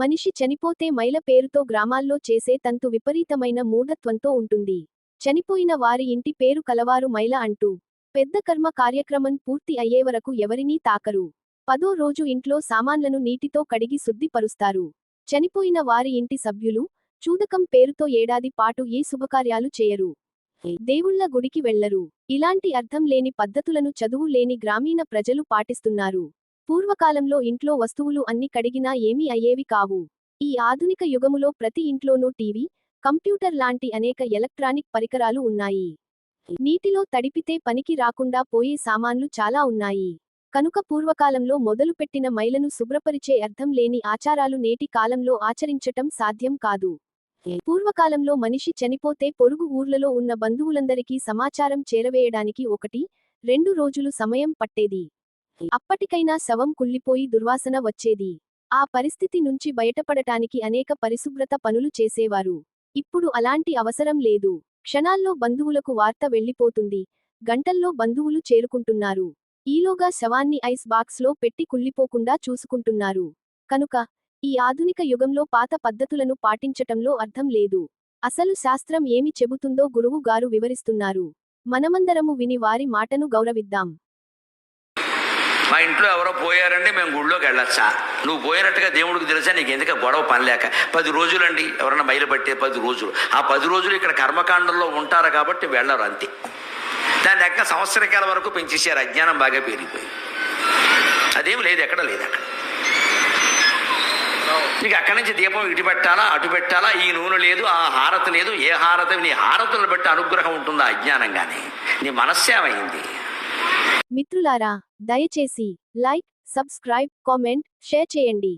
మనిషి చనిపోతే మైల పేరుతో గ్రామాల్లో చేసే తంతు విపరీతమైన మూఢత్వంతో ఉంటుంది. చనిపోయిన వారి ఇంటి పేరు కలవారు మైల అంటూ పెద్ద కర్మ కార్యక్రమం పూర్తి అయ్యేవరకు ఎవరినీ తాకరు. 10వ రోజు ఇంట్లో సామాన్లను నీటితో కడిగి శుద్ధి పరుస్తారు. చనిపోయిన వారి ఇంటి సభ్యులు చూదకం పేరుతో ఏడాది పాటు ఏ శుభకార్యాలు చేయరు. దేవుళ్ళ గుడికి వెళ్లరు. ఇలాంటి అర్థం లేని పద్ధతులను చదువు లేని గ్రామీణ ప్రజలు పాటిస్తున్నారు. పూర్వకాలంలో ఇంట్లో వస్తువులు అన్ని కడిగినా ఏమీ అయ్యేవి కావు. ఈ ఆధునిక యుగములో ప్రతి ఇంట్లోనూ టీవీ, కంప్యూటర్ లాంటి అనేక ఎలక్ట్రానిక్ పరికరాలు ఉన్నాయి. నీటిలో తడిపితే పనికి రాకుండా పోయే సామాన్లు చాలా ఉన్నాయి. కనుక పూర్వకాలంలో మొదలుపెట్టిన మైలను శుభ్రపరిచే అర్థం లేని ఆచారాలు నేటి కాలంలో ఆచరించటం సాధ్యం కాదు. పూర్వకాలంలో మనిషి చనిపోతే పొరుగు ఊర్లలో ఉన్న బంధువులందరికీ సమాచారం చేరవేయడానికి 1-2 రోజులు సమయం పట్టేది. అప్పటికైనా శవం కుళ్ళిపోయి దుర్వాసన వచ్చేది. ఆ పరిస్థితి నుంచి బయటపడటానికి అనేక పరిశుభ్రత పనులు చేసేవారు. ఇప్పుడు అలాంటి అవసరం లేదు. క్షణాల్లో బంధువులకు వార్త వెళ్లిపోతుంది. గంటల్లో బంధువులు చేరుకుంటున్నారు. ఈలోగా శవాన్ని ఐస్ బాక్స్లో పెట్టి కుళ్ళిపోకుండా చూసుకుంటున్నారు. కనుక ఈ ఆధునిక యుగంలో పాత పద్ధతులను పాటించటంలో అర్థం లేదు. అసలు శాస్త్రం ఏమి చెబుతుందో గురువు గారు వివరిస్తున్నారు. మనమందరము విని వారి మాటను గౌరవిద్దాం. మా ఇంట్లో ఎవరో పోయారండి, మేము గుళ్ళోకి వెళ్ళొచ్చా? నువ్వు పోయినట్టుగా దేవుడికి తెలుసా? నీకు ఎందుకు గొడవ పని లేక 10 రోజులండి. ఎవరన్నా మైలు పట్టే 10 రోజులు. ఆ 10 రోజులు ఇక్కడ కర్మకాండంలో ఉంటారు కాబట్టి వెళ్ళరు, అంతే. దాని ఎక్క సంవత్సరకాల వరకు పెంచేసారు. అజ్ఞానం బాగా పెరిగిపోయి అదేం లేదు, ఎక్కడ లేదు. అక్కడ నీకు అక్కడి నుంచి దీపం ఇటు పెట్టాలా అటు పెట్టాలా, ఈ నూనె లేదు ఆ హారతి లేదు. ఏ హారతి? నీ హారతులను బట్టి అనుగ్రహం ఉంటుందా? అజ్ఞానంగానే. నీ మనస్సేమైంది? మిత్రులారా, దయచేసి లైక్, సబ్స్క్రైబ్, కామెంట్, షేర్ చేయండి.